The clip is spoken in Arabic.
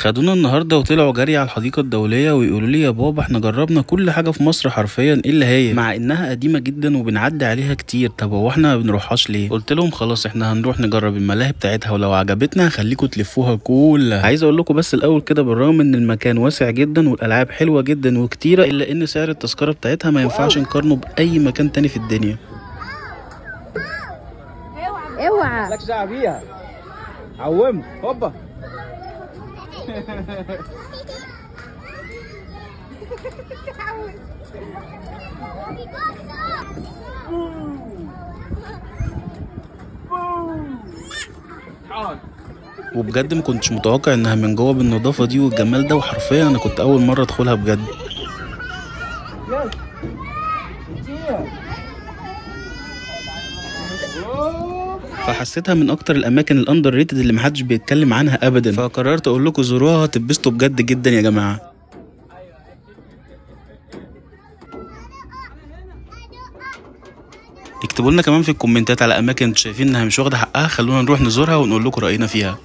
خدونا النهارده وطلعوا جري على الحديقه الدوليه ويقولوا لي يا بابا احنا جربنا كل حاجه في مصر حرفيا الا هي، مع انها قديمه جدا وبنعدي عليها كتير. طب هو احنا ما بنروحهاش ليه؟ قلت لهم خلاص احنا هنروح نجرب الملاهي بتاعتها ولو عجبتنا هخليكم تلفوها كلها. عايز اقول لكم بس الاول كده بالرغم ان المكان واسع جدا والالعاب حلوه جدا وكتيره الا ان سعر التذكره بتاعتها ما ينفعش نقارنه باي مكان تاني في الدنيا. اوعى مالكش دعوه بيها. عومت هوبا. وبجد ما كنتش متوقع انها من جوه بالنظافه دي والجمال ده، وحرفيا انا كنت اول مره ادخلها بجد. فحسيتها من اكتر الاماكن الاندر ريتد اللي محدش بيتكلم عنها ابدا، فقررت اقول لكم زوروها هتتبسطوا بجد جدا يا جماعه. اكتبوا لنا كمان في الكومنتات على اماكن انتوا شايفين انها مش واخده حقها، خلونا نروح نزورها ونقول لكم راينا فيها.